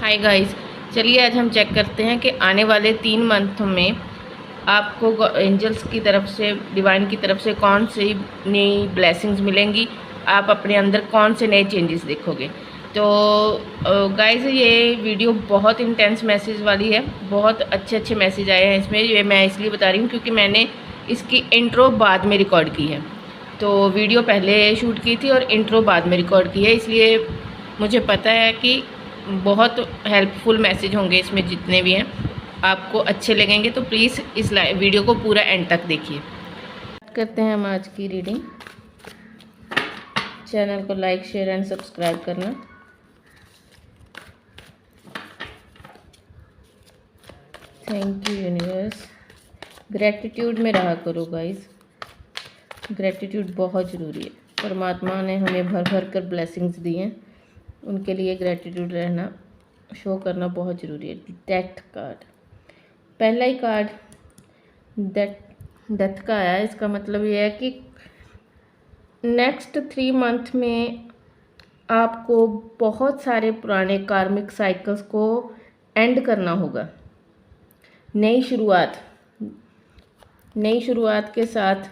Hi guys, चलिए आज हम चेक करते हैं कि आने वाले 3 मंथ में आपको एंजल्स की तरफ से, डिवाइन की तरफ से कौन सी नई ब्लेसिंग्स मिलेंगी, आप अपने अंदर कौन से नए चेंजेस देखोगे। तो गाइस ये वीडियो बहुत इंटेंस मैसेज वाली है, बहुत अच्छे मैसेज आए हैं इसमें। ये मैं इसलिए बता रही हूँ क्योंकि मैंने इसकी इंट्रो बाद में रिकॉर्ड की है। तो वीडियो पहले शूट की थी और इंट्रो बाद में रिकॉर्ड की है, इसलिए मुझे पता है कि बहुत हेल्पफुल मैसेज होंगे इसमें, जितने भी हैं आपको अच्छे लगेंगे। तो प्लीज़ इस वीडियो को पूरा एंड तक देखिए। करते हैं हम आज की रीडिंग। चैनल को लाइक, शेयर एंड सब्सक्राइब करना। Thank you universe. ग्रैटिट्यूड में रहा करो गाइस, ग्रैटिट्यूड बहुत ज़रूरी है। परमात्मा ने हमें भर भर कर ब्लेसिंग्स दी हैं, उनके लिए ग्रैटिट्यूड रहना, शो करना बहुत ज़रूरी है। डेथ कार्ड, पहला ही कार्ड डेथ का आया। इसका मतलब ये है कि नेक्स्ट 3 मंथ में आपको बहुत सारे पुराने कार्मिक साइकिल्स को एंड करना होगा। नई शुरुआत के साथ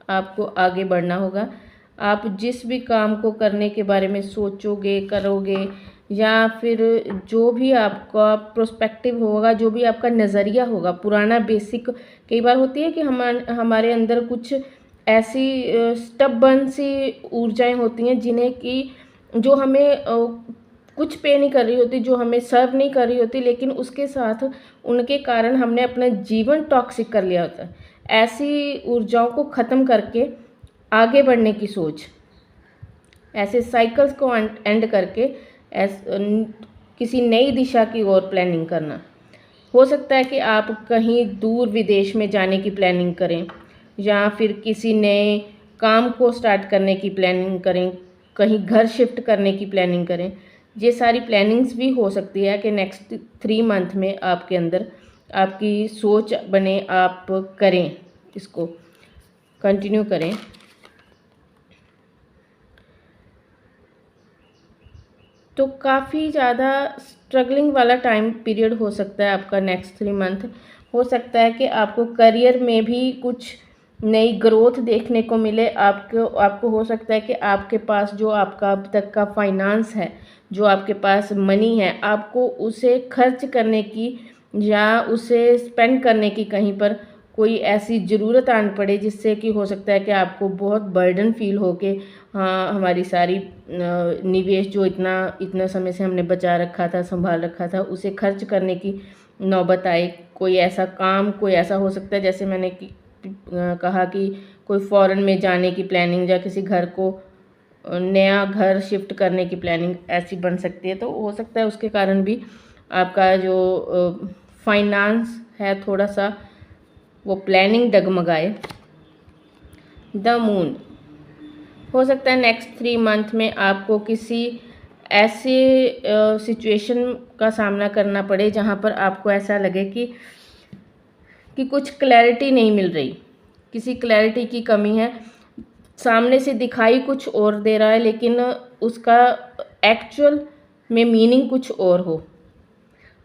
आपको आगे बढ़ना होगा। आप जिस भी काम को करने के बारे में सोचोगे, करोगे, या फिर जो भी आपका प्रोस्पेक्टिव होगा, जो भी आपका नज़रिया होगा, पुराना बेसिक, कई बार होती है कि हमारे अंदर कुछ ऐसी स्टबर्न सी ऊर्जाएं होती हैं जिन्हें कि जो हमें कुछ पे नहीं कर रही होती, जो हमें सर्व नहीं कर रही होती, लेकिन उसके साथ उनके कारण हमने अपना जीवन टॉक्सिक कर लिया होता है। ऐसी ऊर्जाओं को ख़त्म करके आगे बढ़ने की सोच, ऐसे साइकिल्स को एंड करके किसी नई दिशा की ओर प्लानिंग करना। हो सकता है कि आप कहीं दूर विदेश में जाने की प्लानिंग करें, या फिर किसी नए काम को स्टार्ट करने की प्लानिंग करें, कहीं घर शिफ्ट करने की प्लानिंग करें। ये सारी प्लानिंग्स भी हो सकती है कि नेक्स्ट 3 मंथ में आपके अंदर आपकी सोच बने, आप करें, इसको कंटिन्यू करें। तो काफ़ी ज़्यादा स्ट्रगलिंग वाला टाइम पीरियड हो सकता है आपका नेक्स्ट 3 मंथ। हो सकता है कि आपको करियर में भी कुछ नई ग्रोथ देखने को मिले। आपको हो सकता है कि आपके पास जो आपका अब तक का फाइनेंस है, जो आपके पास मनी है, आपको उसे खर्च करने की या उसे स्पेंड करने की कहीं पर कोई ऐसी ज़रूरत आन पड़े, जिससे कि हो सकता है कि आपको बहुत बर्डन फील हो के, हाँ, हमारी सारी निवेश जो इतना समय से हमने बचा रखा था, संभाल रखा था, उसे खर्च करने की नौबत आए। कोई ऐसा काम, कोई ऐसा हो सकता है, जैसे मैंने कहा कि कोई फॉरेन में जाने की प्लानिंग, या किसी घर को नया घर शिफ्ट करने की प्लानिंग ऐसी बन सकती है। तो हो सकता है उसके कारण भी आपका जो फाइनेंस है, थोड़ा सा वो प्लानिंग डगमगाए। द मून, हो सकता है नेक्स्ट 3 मंथ में आपको किसी ऐसे सिचुएशन का सामना करना पड़े जहाँ पर आपको ऐसा लगे कि कुछ क्लैरिटी नहीं मिल रही, किसी क्लैरिटी की कमी है। सामने से दिखाई कुछ और दे रहा है, लेकिन उसका एक्चुअल में मीनिंग कुछ और हो।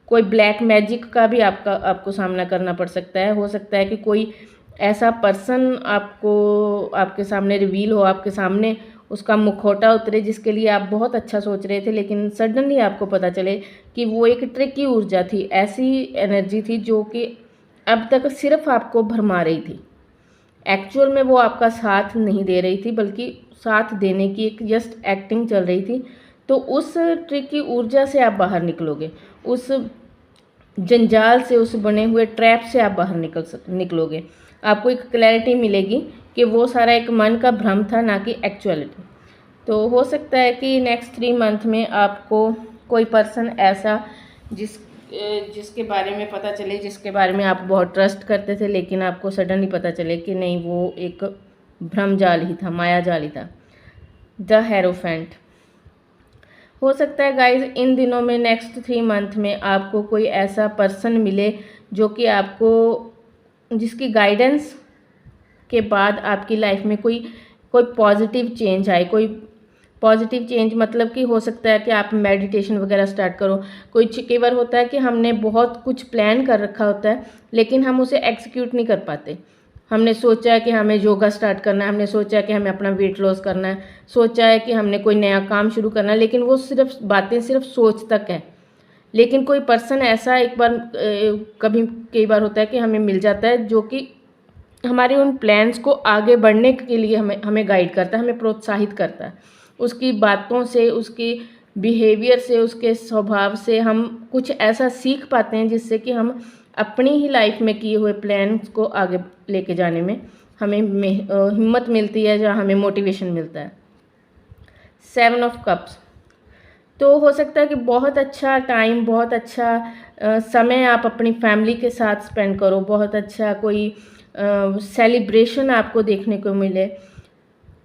कोई ब्लैक मैजिक का भी आपको सामना करना पड़ सकता है। हो सकता है कि कोई ऐसा पर्सन आपके सामने रिवील हो, आपके सामने उसका मुखौटा उतरे, जिसके लिए आप बहुत अच्छा सोच रहे थे, लेकिन सडनली आपको पता चले कि वो एक ट्रिकी ऊर्जा थी, ऐसी एनर्जी थी जो कि अब तक सिर्फ आपको भरमा रही थी। एक्चुअल में वो आपका साथ नहीं दे रही थी, बल्कि साथ देने की एक जस्ट एक्टिंग चल रही थी। तो उस ट्रिकी ऊर्जा से आप बाहर निकलोगे, उस जंजाल से, उस बने हुए ट्रैप से आप बाहर निकलोगे। आपको एक क्लैरिटी मिलेगी कि वो सारा एक मन का भ्रम था, ना कि एक्चुअलिटी। तो हो सकता है कि नेक्स्ट 3 मंथ में आपको कोई पर्सन ऐसा जिसके बारे में पता चले, जिसके बारे में आप बहुत ट्रस्ट करते थे, लेकिन आपको सडनली पता चले कि नहीं, वो एक भ्रम जाल ही था, माया जाल ही था। द हेरोफेंट, हो सकता है गाइज इन दिनों में नेक्स्ट 3 मंथ में आपको कोई ऐसा पर्सन मिले जो कि जिसकी गाइडेंस के बाद आपकी लाइफ में कोई पॉजिटिव चेंज आए, कोई पॉजिटिव चेंज मतलब कि हो सकता है कि आप मेडिटेशन वगैरह स्टार्ट करो। कई बार होता है कि हमने बहुत कुछ प्लान कर रखा होता है लेकिन हम उसे एग्जीक्यूट नहीं कर पाते। हमने सोचा है कि हमें योगा स्टार्ट करना है, हमने सोचा है कि हमें अपना वेट लॉस करना है, सोचा है कि हमने कोई नया काम शुरू करना है, लेकिन वो सिर्फ बातें सिर्फ सोच तक है। लेकिन कोई पर्सन ऐसा एक बार कई बार होता है कि हमें मिल जाता है जो कि हमारे उन प्लान्स को आगे बढ़ने के लिए हमें गाइड करता है, हमें प्रोत्साहित करता है। उसकी बातों से, उसकी बिहेवियर से, उसके स्वभाव से हम कुछ ऐसा सीख पाते हैं जिससे कि हम अपनी ही लाइफ में किए हुए प्लान्स को आगे लेके जाने में हमें हिम्मत मिलती है, जहाँ हमें मोटिवेशन मिलता है। 7 ऑफ कप्स, तो हो सकता है कि बहुत अच्छा टाइम, बहुत अच्छा समय आप अपनी फैमिली के साथ स्पेंड करो, बहुत अच्छा कोई सेलिब्रेशन आपको देखने को मिले,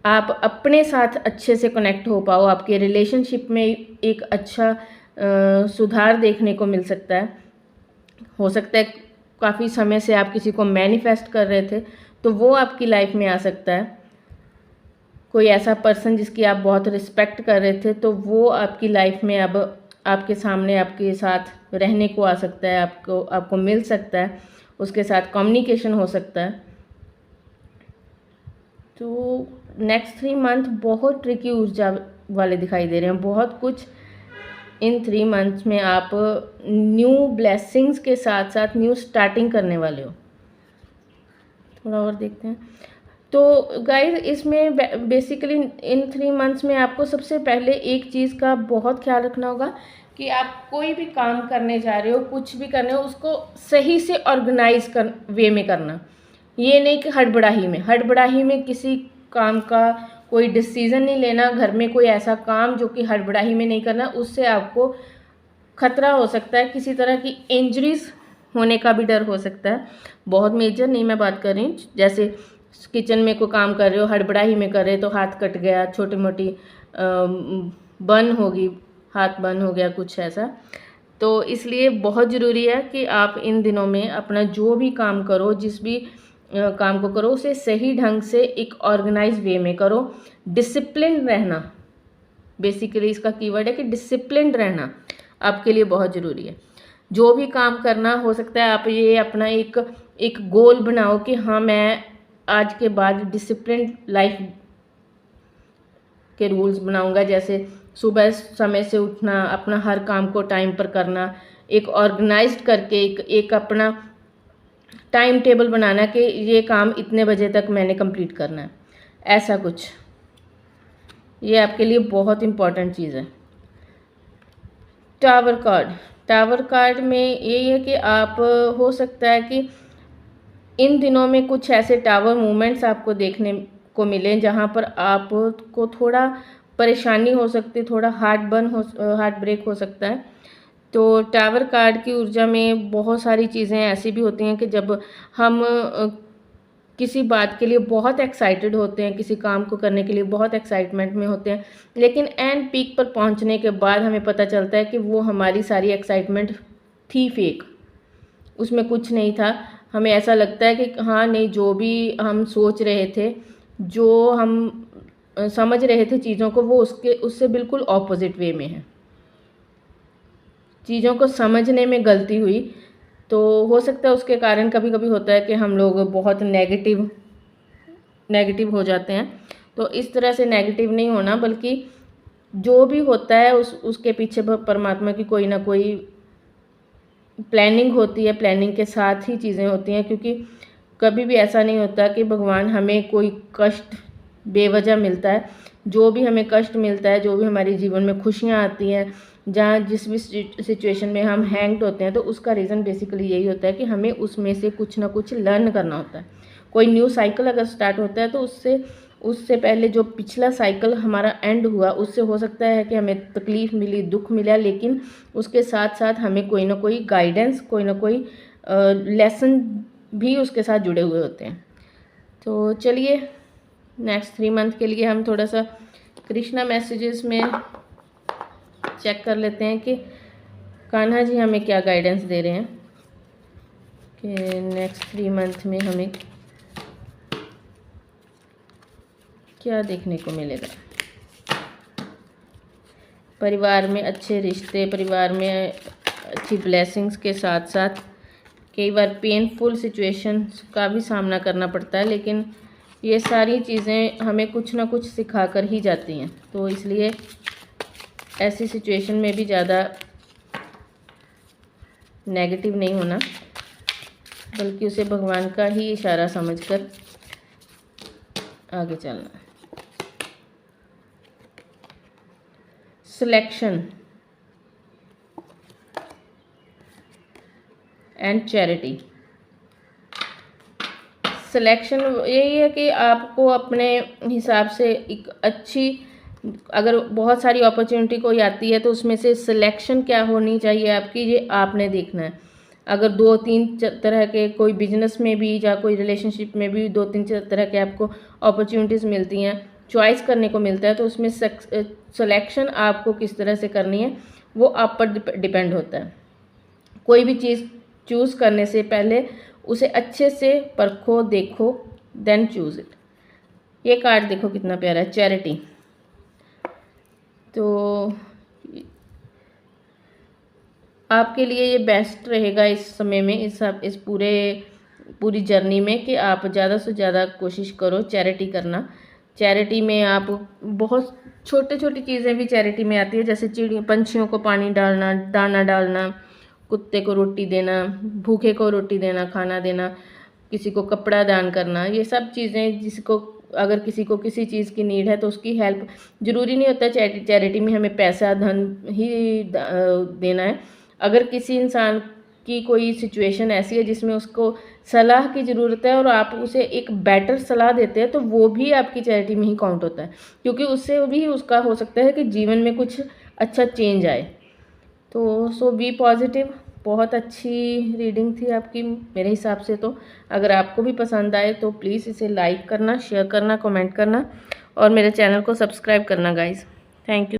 आप अपने साथ अच्छे से कनेक्ट हो पाओ, आपके रिलेशनशिप में एक अच्छा सुधार देखने को मिल सकता है। हो सकता है काफ़ी समय से आप किसी को मैनिफेस्ट कर रहे थे तो वो आपकी लाइफ में आ सकता है। कोई ऐसा पर्सन जिसकी आप बहुत रिस्पेक्ट कर रहे थे तो वो आपकी लाइफ में अब आपके सामने, आपके साथ रहने को आ सकता है, आपको मिल सकता है, उसके साथ कम्युनिकेशन हो सकता है। तो नेक्स्ट 3 मंथ बहुत ट्रिकी ऊर्जा वाले दिखाई दे रहे हैं। बहुत कुछ इन 3 मंथ्स में आप न्यू ब्लेसिंग्स के साथ साथ न्यू स्टार्टिंग करने वाले हो। थोड़ा और देखते हैं। तो गाइस, इसमें बेसिकली इन 3 मंथ्स में आपको सबसे पहले एक चीज़ का बहुत ख्याल रखना होगा कि आप कोई भी काम करने जा रहे हो, कुछ भी करने हो, उसको सही से ऑर्गेनाइज वे में करना। ये नहीं कि हड़बड़ाही में किसी काम का कोई डिसीज़न नहीं लेना। घर में कोई ऐसा काम जो कि हड़बड़ाही में नहीं करना, उससे आपको खतरा हो सकता है, किसी तरह की इंजरीज होने का भी डर हो सकता है। बहुत मेजर नहीं मैं बात कर रही हूँ, जैसे किचन में कोई काम कर रहे हो, हड़बड़ाही में कर रहे हो तो हाथ कट गया, छोटी मोटी बर्न होगी, हाथ बर्न हो गया, कुछ ऐसा। तो इसलिए बहुत ज़रूरी है कि आप इन दिनों में अपना जो भी काम करो, जिस भी काम को करो, उसे सही ढंग से एक ऑर्गेनाइज वे में करो। डिसिप्लिन रहना, बेसिकली इसका कीवर्ड है कि डिसिप्लिन रहना आपके लिए बहुत ज़रूरी है। जो भी काम करना, हो सकता है आप ये अपना एक गोल बनाओ कि हाँ, मैं आज के बाद डिसिप्लिन लाइफ के रूल्स बनाऊंगा। जैसे सुबह समय से उठना, अपना हर काम को टाइम पर करना, एक ऑर्गेनाइज्ड करके एक अपना टाइम टेबल बनाना कि ये काम इतने बजे तक मैंने कंप्लीट करना है, ऐसा कुछ। ये आपके लिए बहुत इम्पॉर्टेंट चीज़ है। टावर कार्ड में ये है कि आप, हो सकता है कि इन दिनों में कुछ ऐसे टावर मूवमेंट्स आपको देखने को मिले जहाँ पर आपको थोड़ा परेशानी हो सकती है, थोड़ा हार्ट ब्रेक हो सकता है। तो टावर कार्ड की ऊर्जा में बहुत सारी चीज़ें ऐसी भी होती हैं कि जब हम किसी बात के लिए बहुत एक्साइटेड होते हैं, किसी काम को करने के लिए बहुत एक्साइटमेंट में होते हैं, लेकिन एंड पीक पर पहुंचने के बाद हमें पता चलता है कि वो हमारी सारी एक्साइटमेंट थी फेक, उसमें कुछ नहीं था। हमें ऐसा लगता है कि हाँ नहीं, जो भी हम सोच रहे थे, जो हम समझ रहे थे चीज़ों को, वो उससे बिल्कुल ऑपोजिट वे में है। चीज़ों को समझने में गलती हुई। तो हो सकता है उसके कारण कभी कभी होता है कि हम लोग बहुत नेगेटिव हो जाते हैं। तो इस तरह से नेगेटिव नहीं होना, बल्कि जो भी होता है उसके पीछे परमात्मा की कोई ना कोई प्लानिंग होती है, प्लानिंग के साथ ही चीज़ें होती हैं। क्योंकि कभी भी ऐसा नहीं होता कि भगवान हमें कोई कष्ट बेवजह मिलता है। जो भी हमें कष्ट मिलता है, जो भी हमारे जीवन में खुशियाँ आती हैं, जहाँ जिस भी सिचुएशन में हम हैंग्ड होते हैं, तो उसका रीज़न बेसिकली यही होता है कि हमें उसमें से कुछ ना कुछ लर्न करना होता है। कोई न्यू साइकिल अगर स्टार्ट होता है तो उससे पहले जो पिछला साइकिल हमारा एंड हुआ, उससे हो सकता है कि हमें तकलीफ़ मिली, दुख मिला, लेकिन उसके साथ साथ हमें कोई ना कोई गाइडेंस, कोई ना कोई लेसन भी उसके साथ जुड़े हुए होते हैं। तो चलिए, नेक्स्ट 3 मंथ के लिए हम थोड़ा सा कृष्णा मैसेजेस में चेक कर लेते हैं कि कान्हा जी हमें क्या गाइडेंस दे रहे हैं कि नेक्स्ट 3 मंथ में हमें क्या देखने को मिलेगा। परिवार में अच्छे रिश्ते, परिवार में अच्छी ब्लेसिंग्स के साथ साथ कई बार पेनफुल सिचुएशंस का भी सामना करना पड़ता है, लेकिन ये सारी चीज़ें हमें कुछ ना कुछ सिखा कर ही जाती हैं। तो इसलिए ऐसी सिचुएशन में भी ज़्यादा नेगेटिव नहीं होना, बल्कि उसे भगवान का ही इशारा समझकर आगे चलना। Selection and charity. सिलेक्शन यही है कि आपको अपने हिसाब से एक अच्छी, अगर बहुत सारी अपॉर्चुनिटी कोई आती है तो उसमें से सिलेक्शन क्या होनी चाहिए आपकी, ये आपने देखना है। अगर 2-3 तरह के कोई बिजनेस में भी या कोई रिलेशनशिप में भी 2-3 तरह के आपको अपॉर्चुनिटीज़ मिलती हैं, चॉइस करने को मिलता है, तो उसमें सिलेक्शन आपको किस तरह से करनी है वो आप पर डिपेंड होता है। कोई भी चीज़ चूज़ करने से पहले उसे अच्छे से परखो, देखो, देन चूज़ इट। ये कार्ड देखो कितना प्यारा है, चैरिटी। तो आपके लिए ये बेस्ट रहेगा इस समय में, इस पूरी जर्नी में, कि आप ज़्यादा से ज़्यादा कोशिश करो चैरिटी करना। चैरिटी में आप बहुत छोटी छोटी चीज़ें भी चैरिटी में आती है, जैसे चिड़िया पंछियों को पानी डालना, दाना डालना, कुत्ते को रोटी देना, भूखे को रोटी देना, खाना देना, किसी को कपड़ा दान करना, ये सब चीज़ें जिसको अगर किसी को किसी चीज़ की नीड है तो उसकी हेल्प। ज़रूरी नहीं होता चैरिटी में हमें पैसा धन ही देना है। अगर किसी इंसान की कोई सिचुएशन ऐसी है जिसमें उसको सलाह की ज़रूरत है और आप उसे एक बेटर सलाह देते हैं, तो वो भी आपकी चैरिटी में ही काउंट होता है, क्योंकि उससे भी उसका हो सकता है कि जीवन में कुछ अच्छा चेंज आए। तो सो बी पॉजिटिव। बहुत अच्छी रीडिंग थी आपकी मेरे हिसाब से। तो अगर आपको भी पसंद आए तो प्लीज़ इसे लाइक करना, शेयर करना, कमेंट करना और मेरे चैनल को सब्सक्राइब करना गाइज़। Thank you.